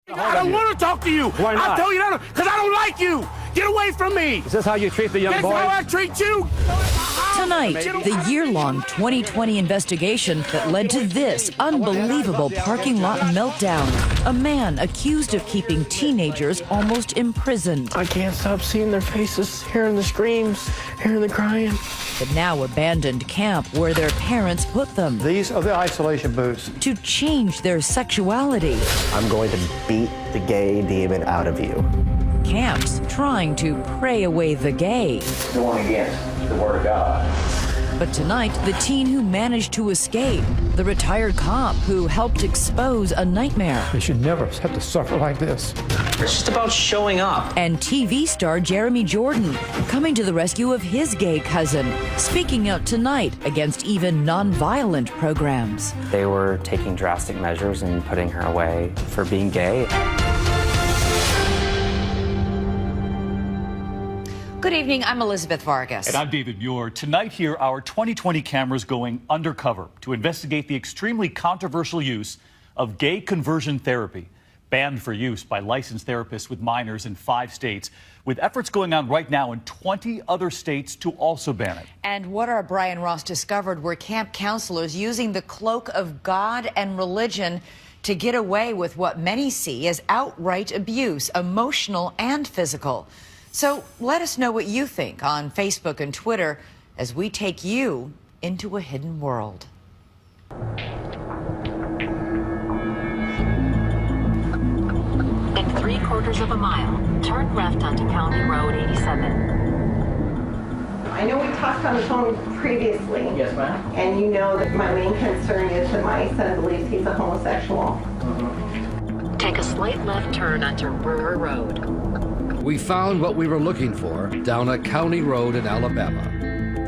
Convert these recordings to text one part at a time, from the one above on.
I don't want to talk to you. Why not? I'll tell you that because I don't like you. Get away from me. Is this how you treat the young That's boys? how I treat you. Tonight, the year-long 2020 investigation that led to this unbelievable parking lot meltdown. A man accused of keeping teenagers almost imprisoned. I can't stop seeing their faces, hearing the screams, hearing the crying. The now abandoned camp where their parents put them These are the isolation booths. to change their sexuality. I'm going to beat the gay demon out of you. Camps trying to pray away the gay. Going against the Word of God. But tonight, the teen who managed to escape, the retired cop who helped expose a nightmare, They should never have to suffer like this. It's just about showing up. and TV star Jeremy Jordan coming to the rescue of his gay cousin, speaking out tonight against even non-violent programs. They were taking drastic measures and putting her away for being gay. Good evening, I'm Elizabeth Vargas. And I'm David Muir. Tonight here, our 2020 cameras going undercover to investigate the extremely controversial use of gay conversion therapy, banned for use by licensed therapists with minors in 5 states, with efforts going on right now in 20 other states to also ban it. And what our Brian Ross discovered were camp counselors using the cloak of God and religion to get away with what many see as outright abuse, emotional and physical. So let us know what you think on Facebook and Twitter as we take you into a hidden world. In 3/4 of a mile, turn left onto County Road 87. I know we talked on the phone previously. Yes, ma'am. And you know that my main concern is that my son believes he's a homosexual. Take a slight left turn onto Brewer Road. We found what we were looking for down a county road in Alabama,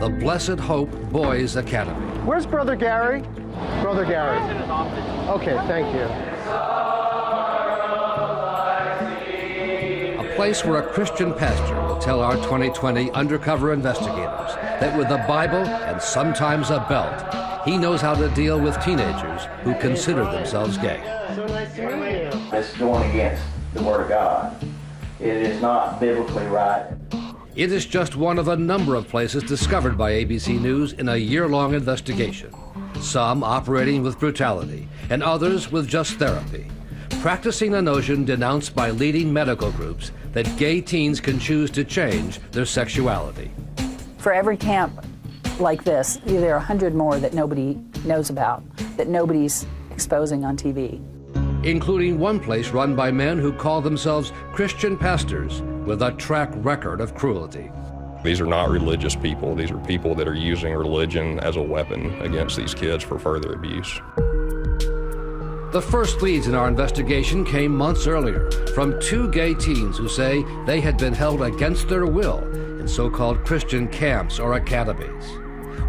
the Blessed Hope Boys Academy. Where's Brother Gary? Brother Gary. Okay, thank you. A place where a Christian pastor will tell our 2020 undercover investigators that with a Bible and sometimes a belt, he knows how to deal with teenagers who consider themselves gay. So nice to meet you. It's going against the Word of God. It is not biblically right. It is just one of a number of places discovered by ABC News in a year-long investigation, some operating with brutality and others with just therapy, practicing a notion denounced by leading medical groups that gay teens can choose to change their sexuality. For every camp like this, there are 100 more that nobody knows about, that nobody's exposing on TV. Including one place run by men who call themselves Christian pastors with a track record of cruelty. These are not religious people. These are people that are using religion as a weapon against these kids for further abuse. The first leads in our investigation came months earlier from 2 gay teens who say they had been held against their will in so-called Christian camps or academies.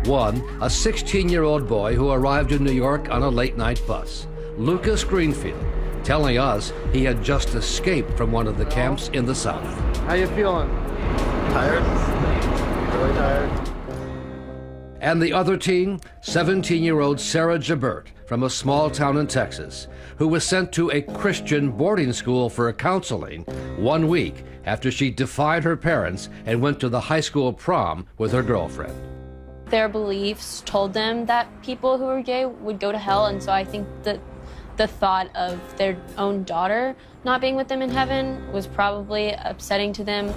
One, a 16-year-old boy who arrived in New York on a late-night bus, Lucas Greenfield, telling us he had just escaped from one of the camps in the South. How you feeling? Tired? Really tired? And the other teen, 17-year-old Sarah Jabert from a small town in Texas, who was sent to a Christian boarding school for counseling 1 week after she defied her parents and went to the high school prom with her girlfriend. Their beliefs told them that people who were gay would go to hell, and so I think that the thought of their own daughter not being with them in heaven was probably upsetting to them.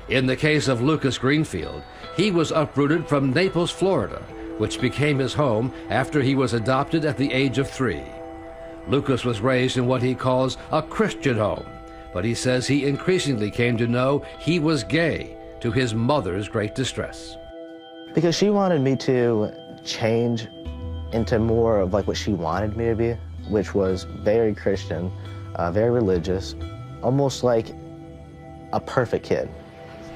In the case of Lucas Greenfield, he was uprooted from Naples, Florida, which became his home after he was adopted at the age of 3. Lucas was raised in what he calls a Christian home, but he says he increasingly came to know he was gay, to his mother's great distress. Because she wanted me to change into more of like what she wanted me to be, which was very Christian, very religious, almost like a perfect kid.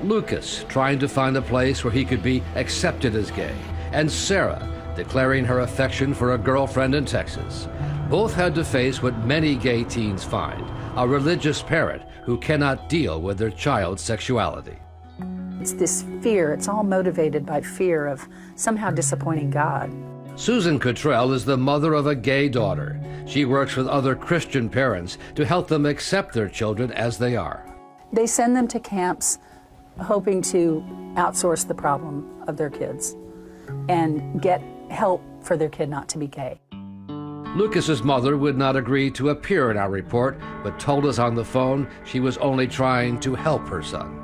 Lucas trying to find a place where he could be accepted as gay, and Sarah declaring her affection for a girlfriend in Texas. Both had to face what many gay teens find, a religious parent who cannot deal with their child's sexuality. It's this fear, it's all motivated by fear of somehow disappointing God. Susan Cottrell is the mother of a gay daughter. She works with other Christian parents to help them accept their children as they are. They send them to camps hoping to outsource the problem of their kids and get help for their kid not to be gay. Lucas's mother would not agree to appear in our report, but told us on the phone she was only trying to help her son.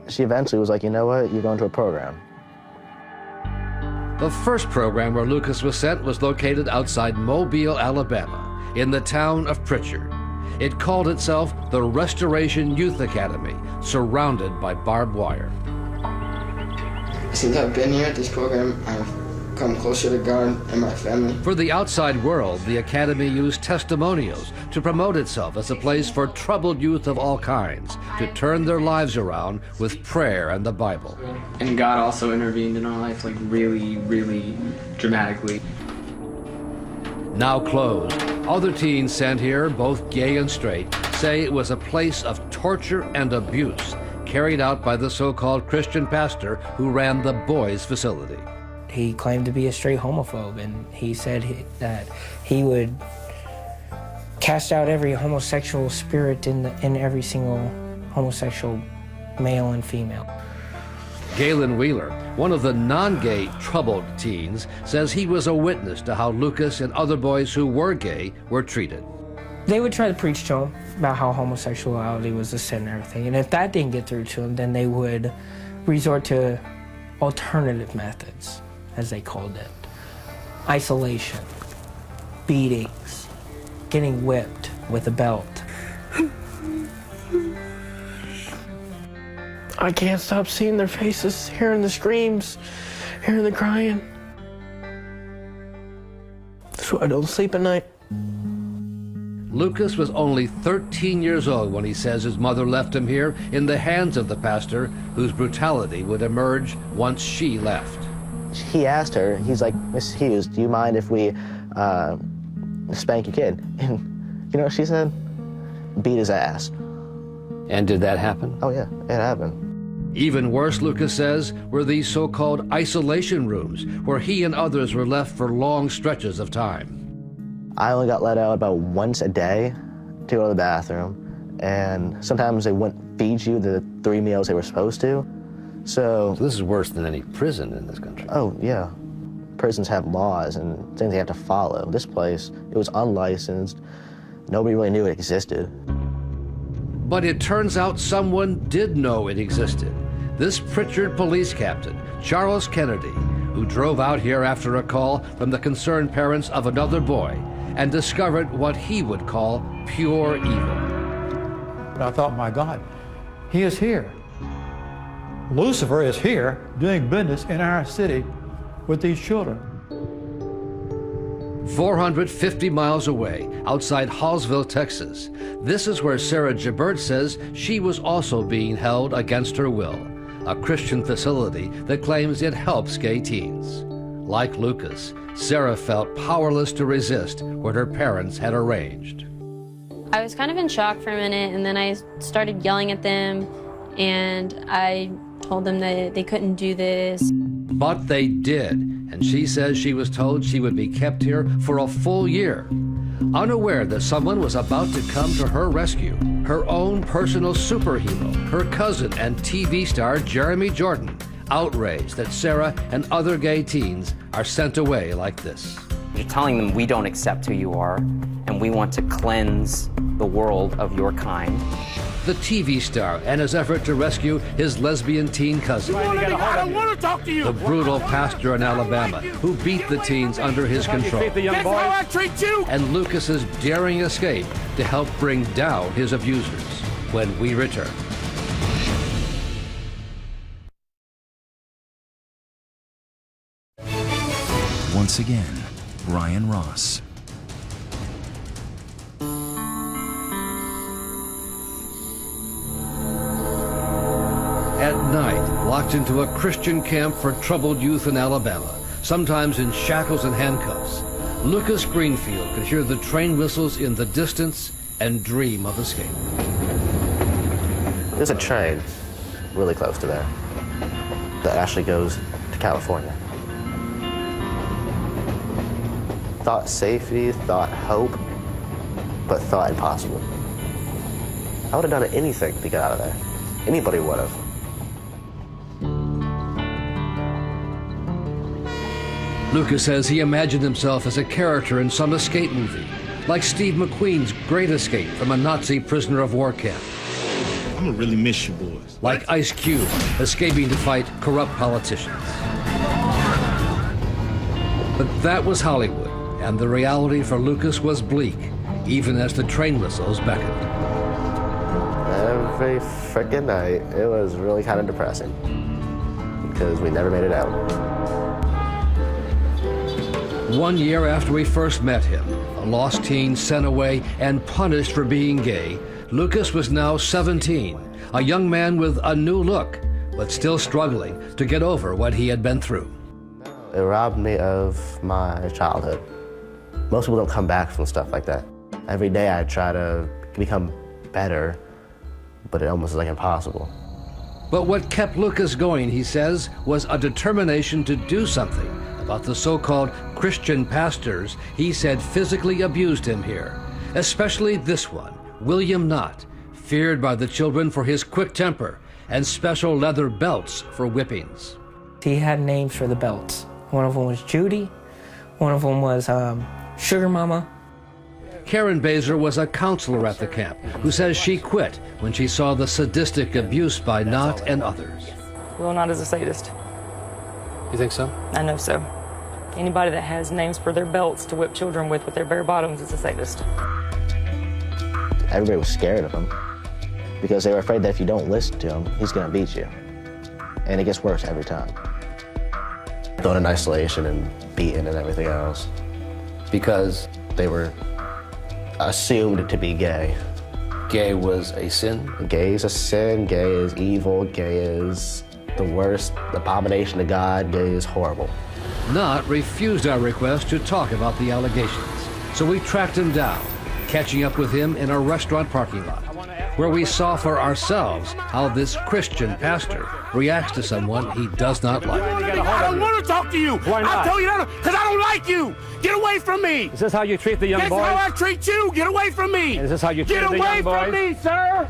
She eventually was like, you know what, you're going to a program. The first program where Lucas was sent was located outside Mobile, Alabama, in the town of Pritchard. It called itself the Restoration Youth Academy, surrounded by barbed wire. Since I've been here at this program, I've come closer to God and my family. For the outside world, the Academy used testimonials to promote itself as a place for troubled youth of all kinds to turn their lives around with prayer and the Bible. And God also intervened in our life, like really, really dramatically. Now closed, other teens sent here, both gay and straight, say it was a place of torture and abuse carried out by the so-called Christian pastor who ran the boys' facility. He claimed to be a straight homophobe, and he said that he would cast out every homosexual spirit in every single homosexual male and female. Galen Wheeler, one of the non-gay troubled teens, says he was a witness to how Lucas and other boys who were gay were treated. They would try to preach to him about how homosexuality was a sin and everything, and if that didn't get through to him, then they would resort to alternative methods, as they called it. Isolation, beatings, getting whipped with a belt. I can't stop seeing their faces, hearing the screams, hearing the crying. That's why I don't sleep at night. Lucas was only 13 years old when he says his mother left him here in the hands of the pastor, whose brutality would emerge once she left. He asked her, he's like, Mrs. Hughes, do you mind if we spank your kid? And you know what she said? Beat his ass. And did that happen? Oh yeah, it happened. Even worse, Lucas says, were these so-called isolation rooms, where he and others were left for long stretches of time. I only got let out about once a day to go to the bathroom, and sometimes they wouldn't feed you the 3 meals they were supposed to. So this is worse than any prison in this country. Oh, yeah. Prisons have laws and things they have to follow. This place, it was unlicensed. Nobody really knew it existed. But it turns out someone did know it existed. This Pritchard police captain, Charles Kennedy, who drove out here after a call from the concerned parents of another boy and discovered what he would call pure evil. And I thought, my God, he is here. Lucifer is here doing business in our city with these children. 450 miles away, outside Hallsville, Texas, this is where Sarah Jabert says she was also being held against her will, a Christian facility that claims it helps gay teens. Like Lucas, Sarah felt powerless to resist what her parents had arranged. I was kind of in shock for a minute, and then I started yelling at them, and I told them that they couldn't do this. But they did, and she says she was told she would be kept here for a full year. Unaware that someone was about to come to her rescue, her own personal superhero, her cousin and TV star Jeremy Jordan, outraged that Sarah and other gay teens are sent away like this. You're telling them we don't accept who you are, and we want to cleanse the world of your kind. The TV star and his effort to rescue his lesbian teen cousin. I don't want to talk to you. The brutal pastor in Alabama who beat the teens under his control. That's how I treat you. And Lucas's daring escape to help bring down his abusers. When we return. Once again, Brian Ross. At night, locked into a Christian camp for troubled youth in Alabama, sometimes in shackles and handcuffs, Lucas Greenfield could hear the train whistles in the distance and dream of escape. There's a train really close to there that actually goes to California. thought safety, thought hope, but thought impossible. I would have done anything to get out of there. Anybody would have. Lucas says he imagined himself as a character in some escape movie, like Steve McQueen's Great Escape from a Nazi prisoner of war camp. I'm gonna really miss you boys. Like Ice Cube escaping to fight corrupt politicians. But that was Hollywood, and the reality for Lucas was bleak, even as the train whistles beckoned. Every frickin' night, it was really kind of depressing because we never made it out. 1 year after we first met him, a lost teen sent away and punished for being gay, Lucas was now 17, a young man with a new look, but still struggling to get over what he had been through. It robbed me of my childhood. Most people don't come back from stuff like that. Every day I try to become better, but it almost is like impossible. But what kept Lucas going, he says, was a determination to do something about the so-called Christian pastors he said physically abused him here, especially this one, William Knott, feared by the children for his quick temper and special leather belts for whippings. He had names for the belts. One of them was Judy, one of them was Sugar Mama. Karen Baser was a counselor at the camp who says she quit when she saw the sadistic abuse by Knott and others. Will Knott is a sadist. You think so? I know so. Anybody that has names for their belts to whip children with their bare bottoms is a sadist. Everybody was scared of him because they were afraid that if you don't listen to him, he's gonna beat you. And it gets worse every time. Thrown in isolation and beaten and everything else. Because they were assumed to be gay. Gay was a sin? Gay is a sin, gay is evil, gay is the worst abomination to God, gay is horrible. Knott refused our request to talk about the allegations, so we tracked him down, catching up with him in a restaurant parking lot, where we saw for ourselves how this Christian pastor reacts to someone he does not like. I don't want to talk to you. Why not? I'll tell you that because I don't like you. Get away from me. Is this how you treat the young boys? This is how I treat you. Get away from me. Is this how you treat the young boys? Get away from me, sir.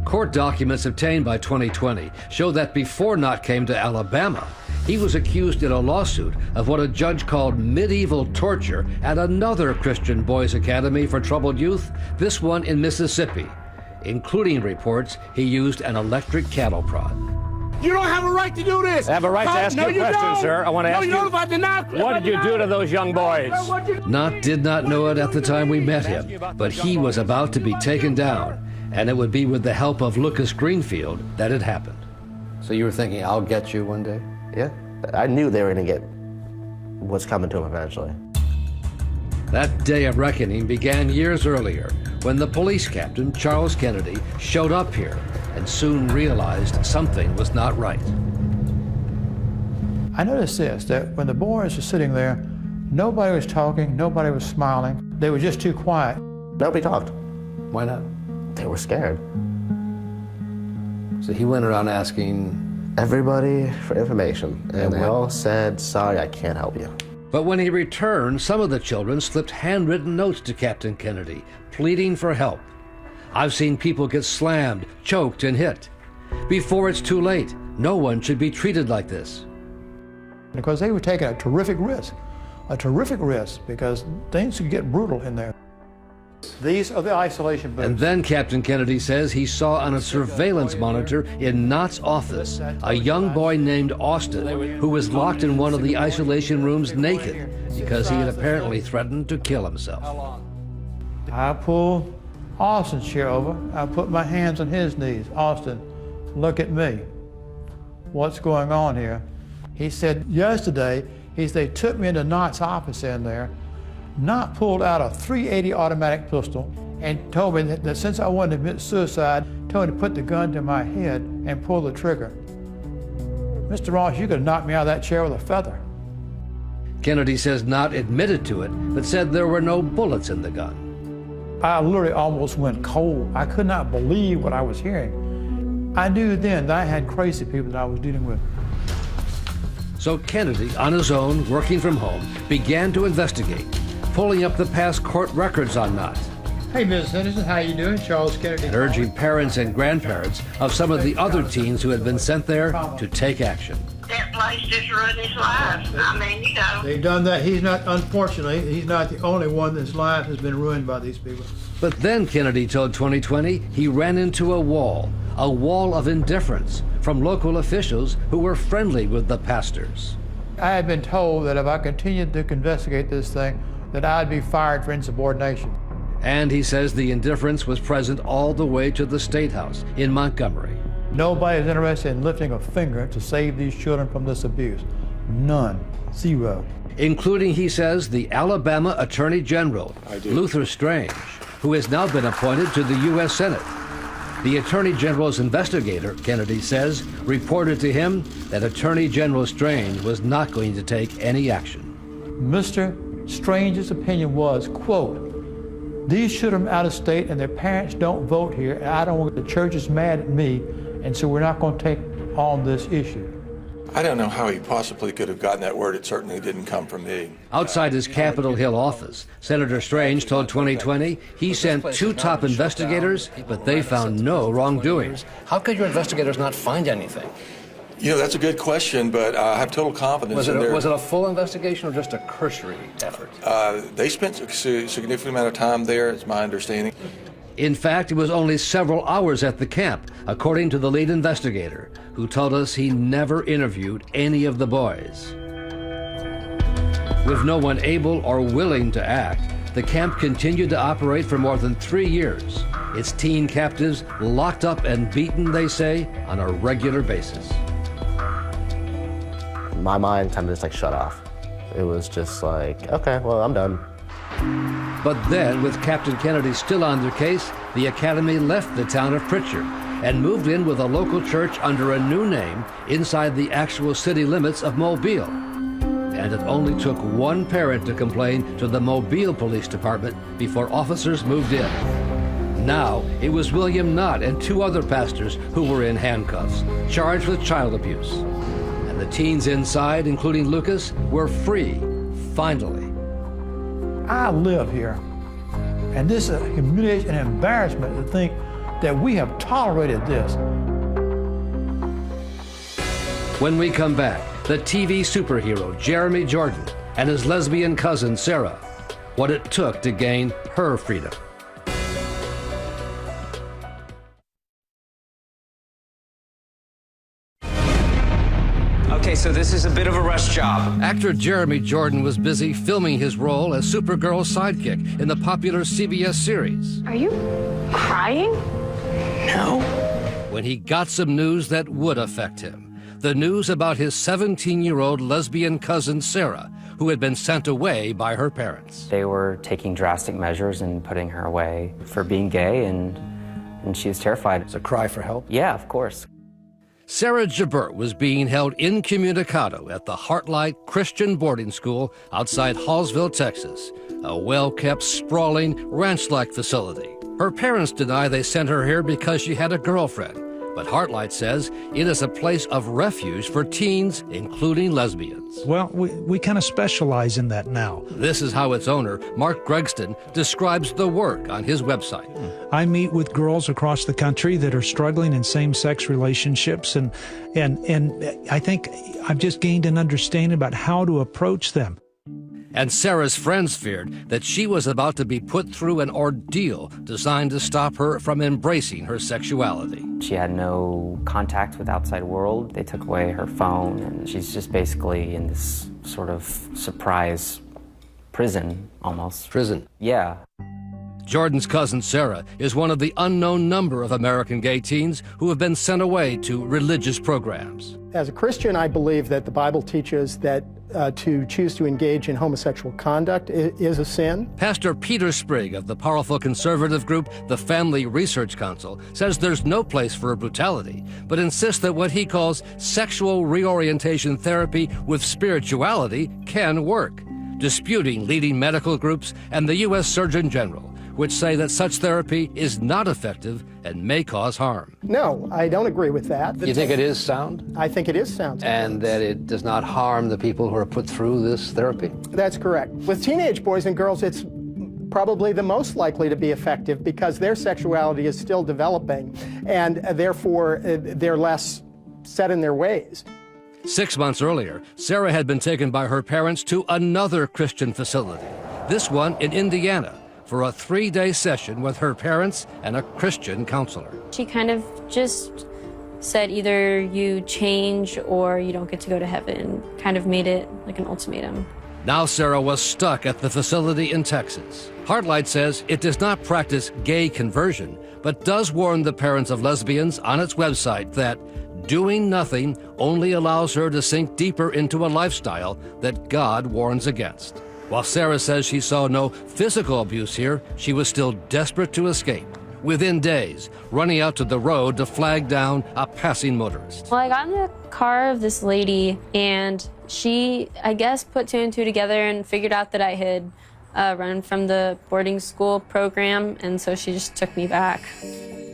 Court documents obtained by 2020 show that before Knott came to Alabama, he was accused in a lawsuit of what a judge called medieval torture at another Christian boys' academy for troubled youth, this one in Mississippi, including reports he used an electric cattle prod. You don't have a right to do this. I have a right to ask you a question, sir. I want to ask you, if I deny, what did you do to those young boys? Knott did not know it at the time we met him, but he was about to be taken down, and it would be with the help of Lucas Greenfield that it happened. So you were thinking, I'll get you one day? Yeah, I knew they were gonna get what's coming to them eventually. That day of reckoning began years earlier when the police captain, Charles Kennedy, showed up here and soon realized something was not right. I noticed this, that when the boys were sitting there, nobody was talking, nobody was smiling. They were just too quiet. Nobody talked. Why not? They were scared. So he went around asking everybody for information, and they all said, sorry, I can't help you. But when he returned, some of the children slipped handwritten notes to Captain Kennedy, pleading for help. I've seen people get slammed, choked, and hit. Before it's too late, no one should be treated like this. Because they were taking a terrific risk because things could get brutal in there. These are the isolation booths. And then Captain Kennedy says he saw on a surveillance monitor in Knott's office a young boy named Austin who was locked in one of the isolation rooms naked because he had apparently threatened to kill himself. I pulled Austin's chair over. I put my hands on his knees. Austin, look at me. What's going on here? He said yesterday, they took me into Knott's office in there. Knott pulled out a .380 automatic pistol and told me that since I wanted to commit suicide, told me to put the gun to my head and pull the trigger. Mr. Ross, you could have knocked me out of that chair with a feather. Kennedy says Knott admitted to it, but said there were no bullets in the gun. I literally almost went cold. I could not believe what I was hearing. I knew then that I had crazy people that I was dealing with. So Kennedy, on his own, working from home, began to investigate pulling up the past court records on Knott, Hey, Ms. Henderson, how you doing? Charles Kennedy. and urging parents and grandparents of some of the other teens who had been sent there to take action. That place just ruined his life. I mean, you know. They've done that. He's not, unfortunately, he's not the only one that's life has been ruined by these people. But then Kennedy told 2020 he ran into a wall of indifference from local officials who were friendly with the pastors. I had been told that if I continued to investigate this thing, that I'd be fired for insubordination. And he says the indifference was present all the way to the State House in Montgomery. Nobody is interested in lifting a finger to save these children from this abuse. None. Zero. Including, he says, the Alabama Attorney General, Luther Strange, who has now been appointed to the U.S. Senate. The Attorney General's investigator, Kennedy says, reported to him that Attorney General Strange was not going to take any action. Mr. Strange's opinion was, quote, these children are out of state and their parents don't vote here, and I don't want the church is mad at me, and so we're not going to take on this issue. I don't know how he possibly could have gotten that word. It certainly didn't come from me. Outside his Capitol Hill office, Senator Strange told 2020 he sent 2 top investigators, but they found no wrongdoing. How could your investigators not find anything? You know, that's a good question, but I have total confidence in their... Was it a full investigation or just a cursory effort? They spent a significant amount of time there, it's my understanding. In fact, it was only several hours at the camp, according to the lead investigator, who told us he never interviewed any of the boys. With no one able or willing to act, the camp continued to operate for more than 3 years. Its teen captives locked up and beaten, they say, on a regular basis. My mind kind of just like shut off. It was just like, okay, well, I'm done. But then, with Captain Kennedy still on their case, the Academy left the town of Pritchard and moved in with a local church under a new name inside the actual city limits of Mobile. And it only took one parent to complain to the Mobile Police Department before officers moved in. Now, it was William Knott and 2 other pastors who were in handcuffs, charged with child abuse. And the teens inside, including Lucas, were free, finally. I live here, and this is a humiliation and embarrassment to think that we have tolerated this. When we come back, the TV superhero Jeremy Jordan and his lesbian cousin Sarah, what it took to gain her freedom. Okay, so this is a bit of a rush job. Actor Jeremy Jordan was busy filming his role as Supergirl's sidekick in the popular CBS series. Are you crying? No. When he got some news that would affect him. The news about his 17-year-old lesbian cousin Sarah, who had been sent away by her parents. They were taking drastic measures and putting her away for being gay, and she was terrified. It's a cry for help? Yeah, of course. Sarah Gebert was being held incommunicado at the Heartlight Christian Boarding School outside Hallsville, Texas, a well-kept, sprawling, ranch-like facility. Her parents deny they sent her here because she had a girlfriend, but Heartlight says it is a place of refuge for teens, including lesbians. Well, we kind of specialize in that now. This is how its owner, Mark Gregston, describes the work on his website. I meet with girls across the country that are struggling in same-sex relationships, and I think I've just gained an understanding about how to approach them. And Sarah's friends feared that she was about to be put through an ordeal designed to stop her from embracing her sexuality. She had no contact with the outside world. They took away her phone, and she's just basically in this sort of surprise prison, almost. Prison? Yeah. Jordan's cousin Sarah is one of the unknown number of American gay teens who have been sent away to religious programs. As a Christian, I believe that the Bible teaches that to choose to engage in homosexual conduct is a sin. Pastor Peter Sprigg of the powerful conservative group, the Family Research Council, says there's no place for brutality, but insists that what he calls sexual reorientation therapy with spirituality can work, disputing leading medical groups and the U.S. Surgeon General, which say that such therapy is not effective and may cause harm. No, I don't agree with that. You think it is sound? I think it is sound. And that it does not harm the people who are put through this therapy? That's correct. With teenage boys and girls, it's probably the most likely to be effective because their sexuality is still developing, and therefore they're less set in their ways. 6 months earlier, Sarah had been taken by her parents to another Christian facility, this one in Indiana, for a 3-day session with her parents and a Christian counselor. She kind of just said either you change or you don't get to go to heaven, kind of made it like an ultimatum. Now Sarah was stuck at the facility in Texas. Heartlight says it does not practice gay conversion, but does warn the parents of lesbians on its website that doing nothing only allows her to sink deeper into a lifestyle that God warns against. While Sarah says she saw no physical abuse here, she was still desperate to escape. Within days, running out to the road to flag down a passing motorist. Well, I got in the car of this lady, and she, I guess, put 2 and 2 together and figured out that I had run from the boarding school program, and so she just took me back.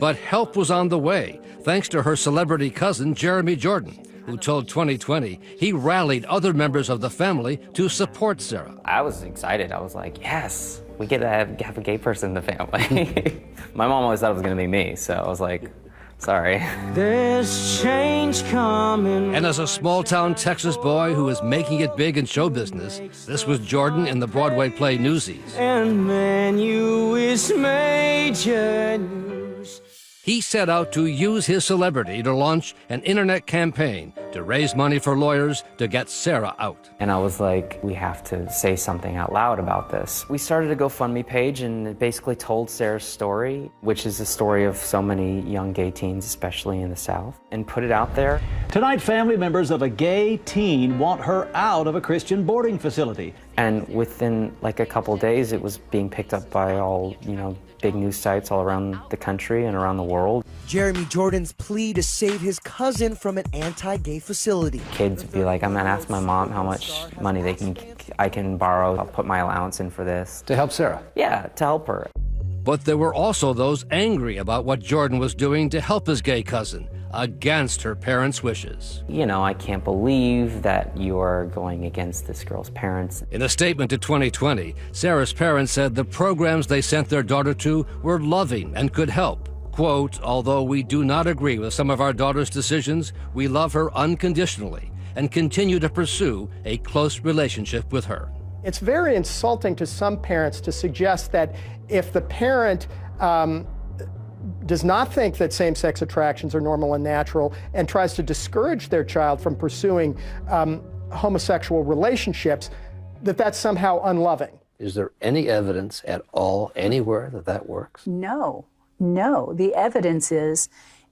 But help was on the way, thanks to her celebrity cousin, Jeremy Jordan, who told 2020 he rallied other members of the family to support Sarah. I was excited. I was like, yes, we get to have a gay person in the family. My mom always thought it was going to be me, so I was like, sorry. There's change coming. And as a small-town Texas boy who is making it big in show business, this was Jordan in the Broadway play Newsies. And then you is major news. He set out to use his celebrity to launch an internet campaign to raise money for lawyers to get Sarah out. And I was like, we have to say something out loud about this. We started a GoFundMe page, and it basically told Sarah's story, which is the story of so many young gay teens, especially in the South, and put it out there. Tonight, family members of a gay teen want her out of a Christian boarding facility. And within like a couple days, it was being picked up by all, big news sites all around the country and around the world. Jeremy Jordan's plea to save his cousin from an anti-gay facility. Kids would be like, I'm gonna ask my mom how much money I can borrow. I'll put my allowance in for this. To help Sarah? Yeah, to help her. But there were also those angry about what Jordan was doing to help his gay cousin, against her parents' wishes. I can't believe that you are going against this girl's parents. In a statement to 2020, Sarah's parents said the programs they sent their daughter to were loving and could help. Quote, although we do not agree with some of our daughter's decisions, we love her unconditionally and continue to pursue a close relationship with her. It's very insulting to some parents to suggest that if the parent does not think that same-sex attractions are normal and natural and tries to discourage their child from pursuing homosexual relationships, that's somehow unloving. Is there any evidence at all anywhere that works? No. The evidence is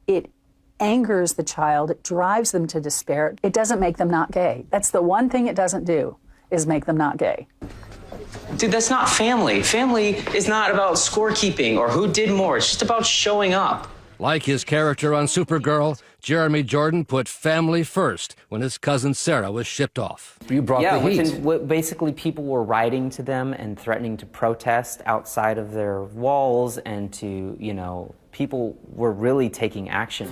it angers the child, it drives them to despair. It doesn't make them not gay. That's the one thing it doesn't do, is make them not gay. Dude, that's not family. Family is not about scorekeeping or who did more. It's just about showing up. Like his character on Supergirl, Jeremy Jordan put family first when his cousin Sarah was shipped off. You brought the heat. Basically, people were writing to them and threatening to protest outside of their walls, and people were really taking action.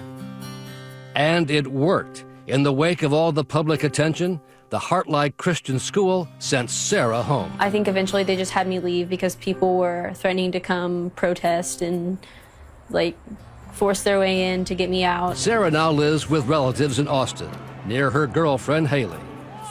And it worked. In the wake of all the public attention, the Heartlight Christian School sent Sarah home. I think eventually they just had me leave because people were threatening to come protest and force their way in to get me out. Sarah now lives with relatives in Austin, near her girlfriend Haley,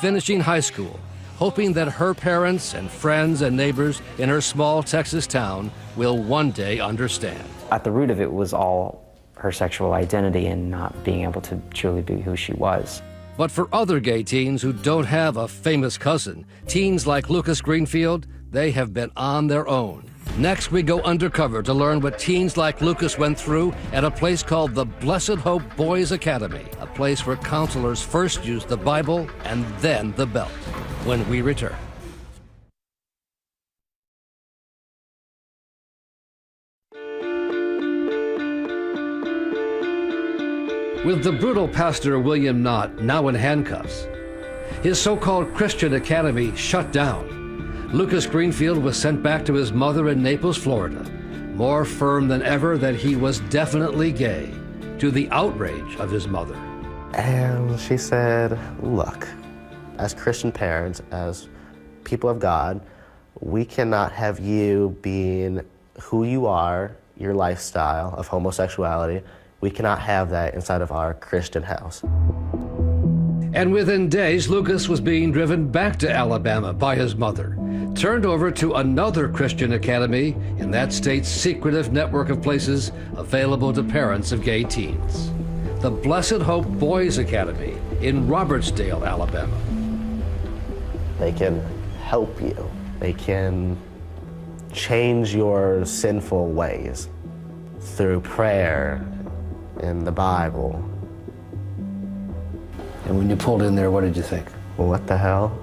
finishing high school, hoping that her parents and friends and neighbors in her small Texas town will one day understand. At the root of it was all her sexual identity and not being able to truly be who she was. But for other gay teens who don't have a famous cousin, teens like Lucas Greenfield, they have been on their own. Next, we go undercover to learn what teens like Lucas went through at a place called the Blessed Hope Boys Academy, a place where counselors first used the Bible and then the belt. When we return. With the brutal pastor William Knott now in handcuffs, his so-called Christian academy shut down, Lucas Greenfield was sent back to his mother in Naples, Florida, more firm than ever that he was definitely gay, to the outrage of his mother. And she said, look, as Christian parents, as people of God, we cannot have you being who you are, your lifestyle of homosexuality. We cannot have that inside of our Christian house. And within days, Lucas was being driven back to Alabama by his mother, turned over to another Christian academy in that state's secretive network of places available to parents of gay teens. The Blessed Hope Boys Academy in Robertsdale, Alabama. They can help you. They can change your sinful ways through prayer and the Bible. And when you pulled in there, what did you think? Well, what the hell?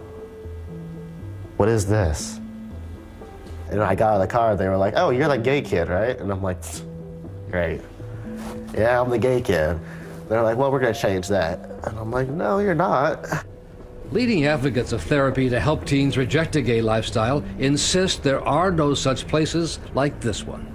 What is this? And I got out of the car, they were like, oh, you're the gay kid, right? And I'm like, great. Yeah, I'm the gay kid. They're like, well, we're gonna change that. And I'm like, no, you're not. Leading advocates of therapy to help teens reject a gay lifestyle insist there are no such places like this one.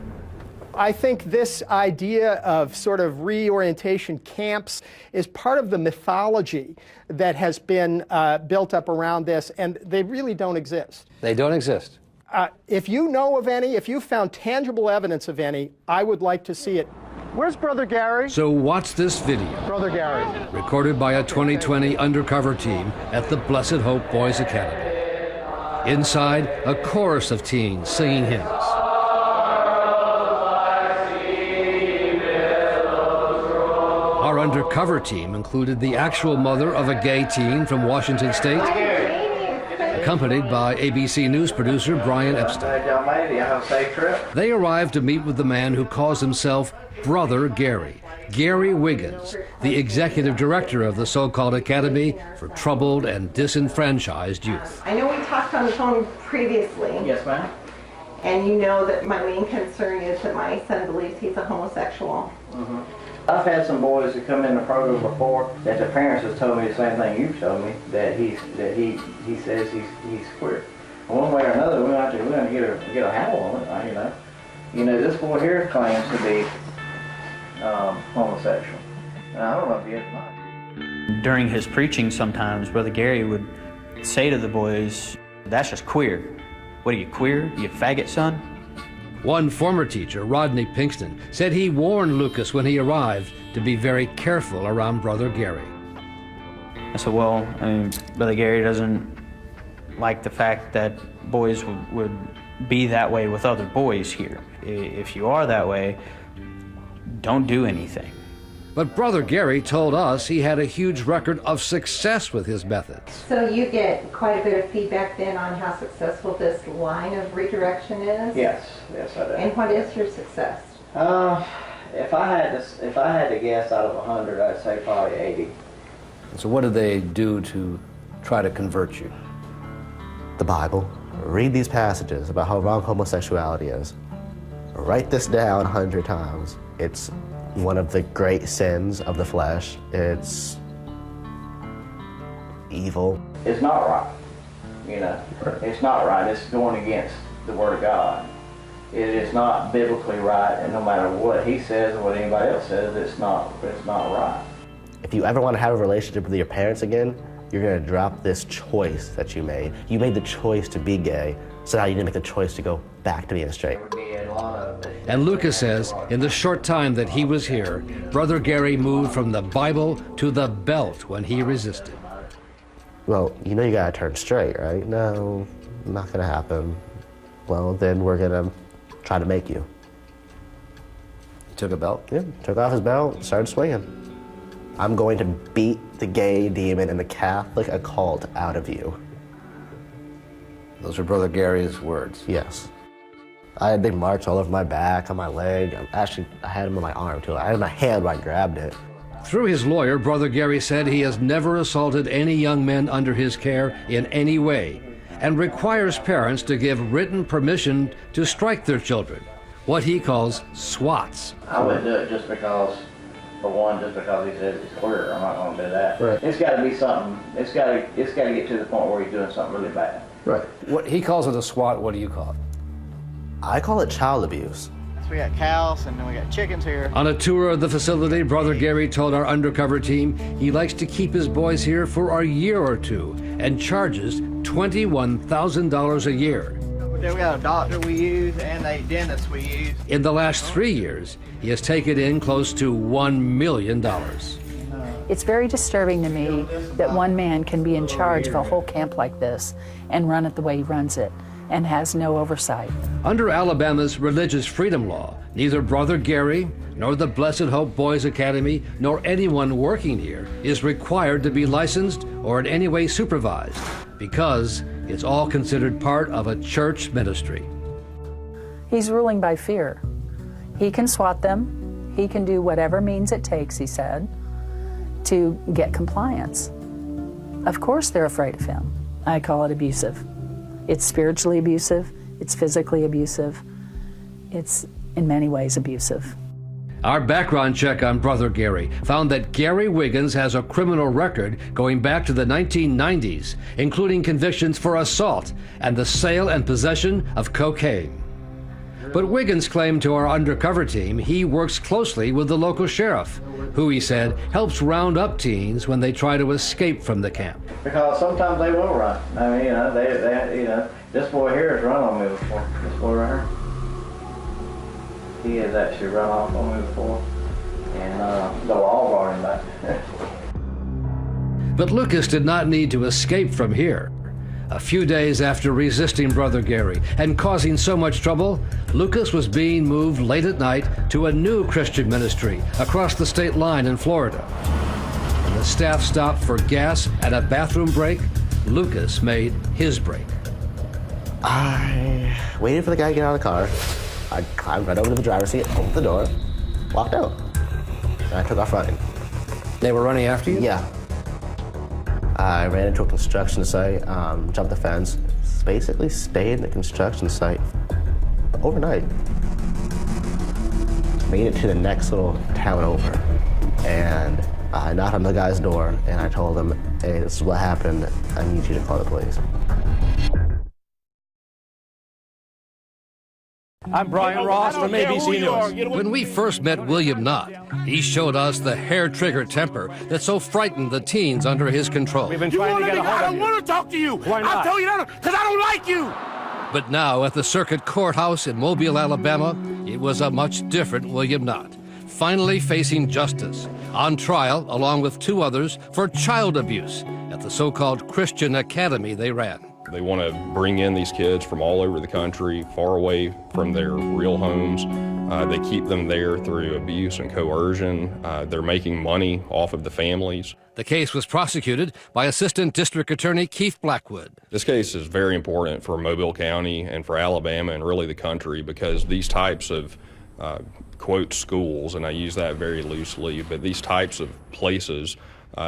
I think this idea of sort of reorientation camps is part of the mythology that has been built up around this, and they really don't exist. They don't exist. If you know of any, if you found tangible evidence of any, I would like to see it. Where's Brother Gary? So watch this video. Brother Gary. Recorded by a 2020 undercover team at the Blessed Hope Boys Academy. Inside, a chorus of teens singing hymns. Our undercover team included the actual mother of a gay teen from Washington State, accompanied by ABC News producer Brian Epstein. They arrived to meet with the man who calls himself Brother Gary, Gary Wiggins, the executive director of the so-called Academy for Troubled and Disenfranchised Youth. I know we talked on the phone previously. Yes, ma'am. And you know that my main concern is that my son believes he's a homosexual. Mm-hmm. I've had some boys that come in the program before that the parents have told me the same thing you've told me, that he says he's queer. One way or another, we're going to get a handle on it. You know, this boy here claims to be homosexual. And I don't know if he is or not. During his preaching, sometimes Brother Gary would say to the boys, "That's just queer. What are you, queer? You faggot, son?" One former teacher, Rodney Pinkston, said he warned Lucas when he arrived to be very careful around Brother Gary. I said, well, Brother Gary doesn't like the fact that boys would be that way with other boys here. If you are that way, don't do anything. But Brother Gary told us he had a huge record of success with his methods. So you get quite a bit of feedback then on how successful this line of redirection is? Yes, I do. And what is your success? If I had to guess out of 100, I'd say probably 80. So what do they do to try to convert you? The Bible. Read these passages about how wrong homosexuality is. Write this down 100 times. It's one of the great sins of the flesh. It's evil. It's not right. You know, it's not right. It's going against the Word of God. It is not biblically right, and no matter what he says or what anybody else says, it's not right. If you ever want to have a relationship with your parents again, you're going to drop this choice that you made. You made the choice to be gay, so now you need to make the choice to go back to being straight. And Lucas says, in the short time that he was here, Brother Gary moved from the Bible to the belt when he resisted. Well, you know you gotta turn straight, right? No, not gonna happen. Well, then we're gonna try to make you. Took a belt? Yeah, took off his belt, started swinging. I'm going to beat the gay demon and the Catholic occult out of you. Those are Brother Gary's words? Yes. I had big marks all over my back, on my leg. Actually, I had them on my arm too. I had my hand when I grabbed it. Through his lawyer, Brother Gary said he has never assaulted any young men under his care in any way, and requires parents to give written permission to strike their children, what he calls swats. I wouldn't do it just because, for one, just because he says he's queer. I'm not going to do that. Right. It's got to be something. It's got to get to the point where he's doing something really bad. Right. What he calls it a swat, what do you call it? I call it child abuse. we got cows, and then we got chickens here. On a tour of the facility, Brother Gary told our undercover team he likes to keep his boys here for a year or two and charges $21,000 a year. Then we got a doctor we use and a dentist we use. In the last 3 years, he has taken in close to $1 million. It's very disturbing to me that one man can be in charge of a whole camp like this and run it the way he runs it and has no oversight. Under Alabama's religious freedom law, neither Brother Gary, nor the Blessed Hope Boys Academy, nor anyone working here is required to be licensed or in any way supervised, because it's all considered part of a church ministry. He's ruling by fear. He can swat them. He can do whatever means it takes, he said, to get compliance. Of course they're afraid of him. I call it abusive. It's spiritually abusive. It's physically abusive. It's in many ways abusive. Our background check on Brother Gary found that Gary Wiggins has a criminal record going back to the 1990s, including convictions for assault and the sale and possession of cocaine. But Wiggins claimed to our undercover team he works closely with the local sheriff, who he said helps round up teens when they try to escape from the camp. Because sometimes they will run. I mean, this boy here has run on me before. This boy right here. He has actually run off on me before, and they'll all brought him back. But Lucas did not need to escape from here. A few days after resisting Brother Gary and causing so much trouble, Lucas was being moved late at night to a new Christian ministry across the state line in Florida. When the staff stopped for gas and a bathroom break, Lucas made his break. I waited for the guy to get out of the car. I climbed right over to the driver's seat, opened the door, walked out, and I took off running. They were running after you? Yeah. I ran into a construction site, jumped the fence, basically stayed in the construction site overnight. Made it to the next little town over, and I knocked on the guy's door, and I told him, hey, this is what happened. I need you to call the police. I'm Brian Ross from ABC News. When we first met William Knott, he showed us the hair-trigger temper that so frightened the teens under his control. We've been trying to get a hold of you. I don't want to talk to you. Why not? I'll tell you that because I don't like you. But now at the Circuit Courthouse in Mobile, Alabama, it was a much different William Knott, finally facing justice, on trial along with two others for child abuse at the so-called Christian academy they ran. They want to bring in these kids from all over the country, far away from their real homes. They keep them there through abuse and coercion. They're making money off of the families. The case was prosecuted by Assistant District Attorney Keith Blackwood. This case is very important for Mobile County and for Alabama and really the country, because these types of quote schools, and I use that very loosely, but these types of places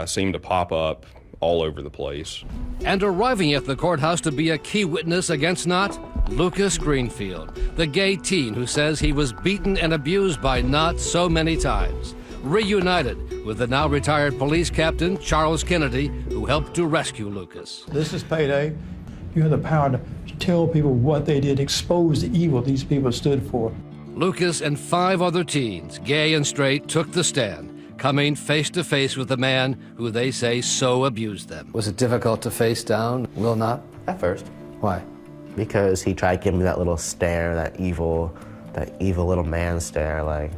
seem to pop up all over the place. And arriving at the courthouse to be a key witness against Knott, Lucas Greenfield, the gay teen who says he was beaten and abused by Knott so many times, reunited with the now retired police captain Charles Kennedy, who helped to rescue Lucas. This is payday. You have the power to tell people what they did, expose the evil these people stood for. Lucas and 5 other teens, gay and straight, took the stand, coming face-to-face with the man who they say so abused them. Was it difficult to face down Will Knott? At first. Why? Because he tried giving me that little stare, that evil little man stare, like,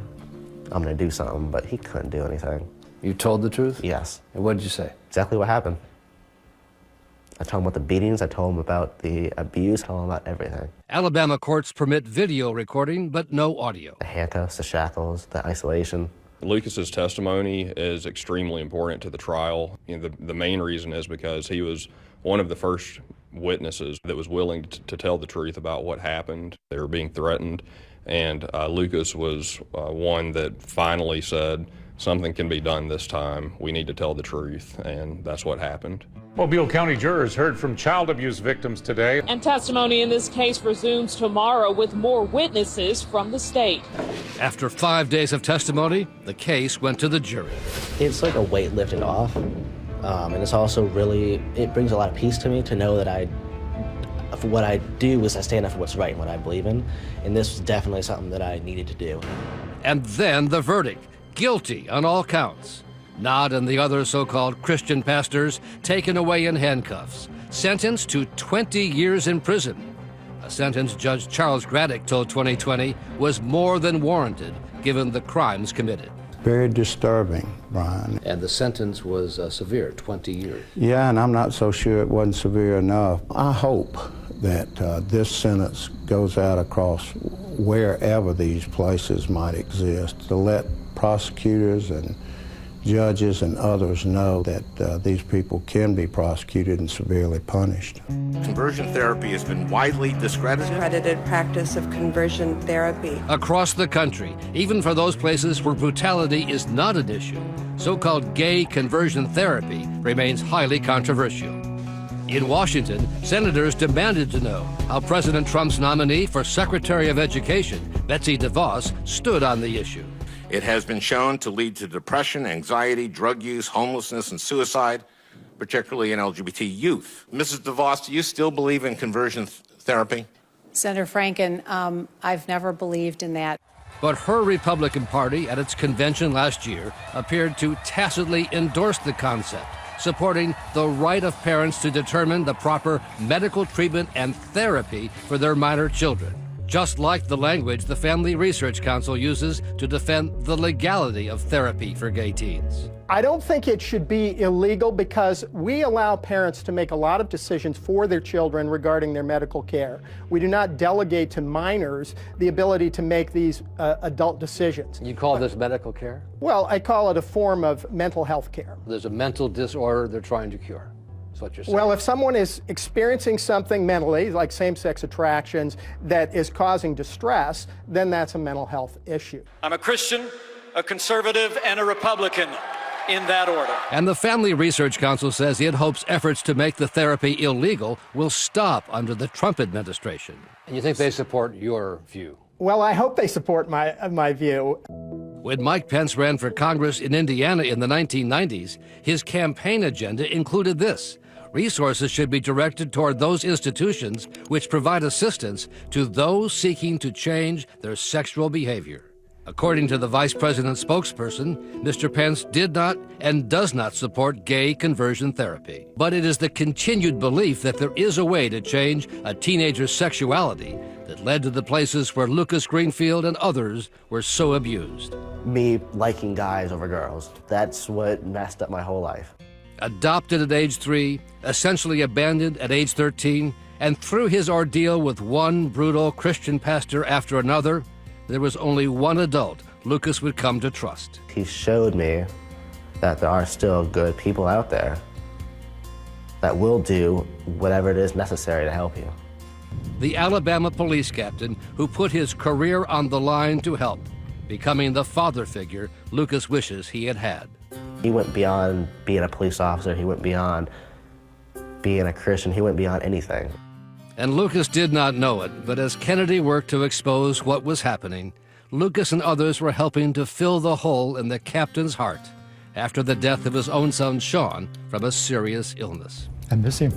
I'm gonna do something, but he couldn't do anything. You told the truth? Yes. And what did you say? Exactly what happened. I told him about the beatings, I told him about the abuse, I told him about everything. Alabama courts permit video recording, but no audio. The handcuffs, the shackles, the isolation. Lucas's testimony is extremely important to the trial. The main reason is because he was one of the first witnesses that was willing to tell the truth about what happened. They were being threatened, and Lucas was one that finally said, something can be done this time. We need to tell the truth, and that's what happened. Mobile County jurors heard from child abuse victims today. And testimony in this case resumes tomorrow with more witnesses from the state. After 5 days of testimony, the case went to the jury. It's like a weight lifted off, and it's also really, it brings a lot of peace to me to know that for what I do is I stand up for what's right and what I believe in, and this was definitely something that I needed to do. And then the verdict, guilty on all counts. Nod and the other so-called Christian pastors taken away in handcuffs, sentenced to 20 years in prison. A sentence Judge Charles Graddick told 2020 was more than warranted, given the crimes committed. Very disturbing, Brian. And the sentence was severe, 20 years. Yeah, and I'm not so sure it wasn't severe enough. I hope that this sentence goes out across wherever these places might exist to let prosecutors and judges and others know that these people can be prosecuted and severely punished. Conversion therapy has been widely discredited. Discredited practice of conversion therapy. Across the country, even for those places where brutality is not an issue, so-called gay conversion therapy remains highly controversial. In Washington, senators demanded to know how President Trump's nominee for Secretary of Education, Betsy DeVos, stood on the issue. It has been shown to lead to depression, anxiety, drug use, homelessness, and suicide, particularly in LGBT youth. Mrs. DeVos, do you still believe in conversion therapy? Senator Franken, I've never believed in that. But her Republican Party at its convention last year appeared to tacitly endorse the concept, supporting the right of parents to determine the proper medical treatment and therapy for their minor children, just like the language the Family Research Council uses to defend the legality of therapy for gay teens. I don't think it should be illegal because we allow parents to make a lot of decisions for their children regarding their medical care. We do not delegate to minors the ability to make these adult decisions. You call this medical care? Well, I call it a form of mental health care. There's a mental disorder they're trying to cure. That's what you're saying. Well, if someone is experiencing something mentally, like same-sex attractions, that is causing distress, then that's a mental health issue. I'm a Christian, a conservative, and a Republican. In that order. And the Family Research Council says it hopes efforts to make the therapy illegal will stop under the Trump administration. And you think they support your view? Well, I hope they support my view. When Mike Pence ran for Congress in Indiana in the 1990s, his campaign agenda included this: resources should be directed toward those institutions which provide assistance to those seeking to change their sexual behavior. According to the vice president's spokesperson, Mr. Pence did not and does not support gay conversion therapy. But it is the continued belief that there is a way to change a teenager's sexuality that led to the places where Lucas Greenfield and others were so abused. Me liking guys over girls, that's what messed up my whole life. Adopted at age 3, essentially abandoned at age 13, and through his ordeal with one brutal Christian pastor after another, there was only one adult Lucas would come to trust. He showed me that there are still good people out there that will do whatever it is necessary to help you. The Alabama police captain who put his career on the line to help, becoming the father figure Lucas wishes he had had. He went beyond being a police officer. He went beyond being a Christian. He went beyond anything. And Lucas did not know it, but as Kennedy worked to expose what was happening, Lucas and others were helping to fill the hole in the captain's heart after the death of his own son, Sean, from a serious illness. I miss him.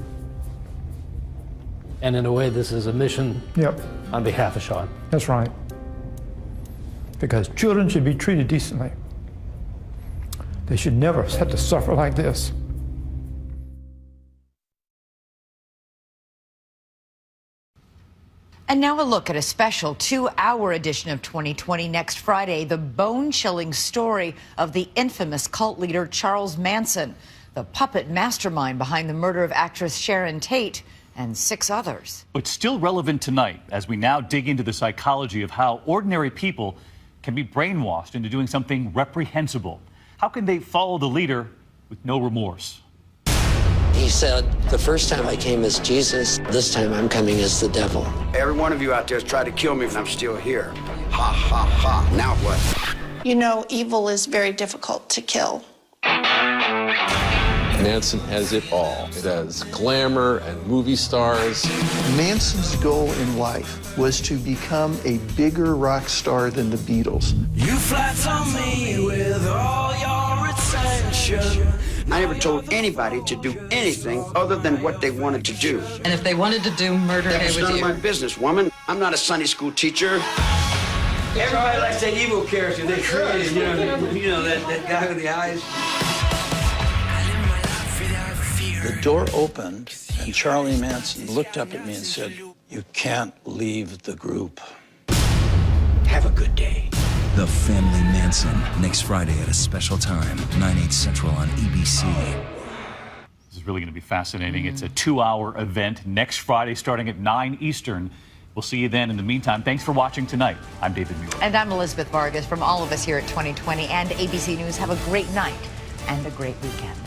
And in a way, this is a mission on behalf of Sean. That's right. Because children should be treated decently. They should never have to suffer like this. And now a look at a special 2-hour edition of 2020 next Friday, the bone-chilling story of the infamous cult leader Charles Manson, the puppet mastermind behind the murder of actress Sharon Tate and 6 others. It's still relevant tonight as we now dig into the psychology of how ordinary people can be brainwashed into doing something reprehensible. How can they follow the leader with no remorse? He said, the first time I came as Jesus, this time I'm coming as the devil. Every one of you out there has tried to kill me and I'm still here. Ha, ha, ha. Now what? You know, evil is very difficult to kill. Manson has it all. It has glamour and movie stars. Manson's goal in life was to become a bigger rock star than the Beatles. You flatter me with all your attention. I never told anybody to do anything other than what they wanted to do. And if they wanted to do murder, That they was would none of do. my business, woman. I'm not a Sunday school teacher. Everybody likes that evil character they created, you know that guy with the eyes. The door opened, and Charlie Manson looked up at me and said, "You can't leave the group." Have a good day. The Family Manson, next Friday at a special time, 9/8 Central on ABC. This is really going to be fascinating. It's a 2-hour event next Friday starting at 9 Eastern. We'll see you then. In the meantime, thanks for watching tonight. I'm David Muir. And I'm Elizabeth Vargas. From all of us here at 2020 and ABC News, have a great night and a great weekend.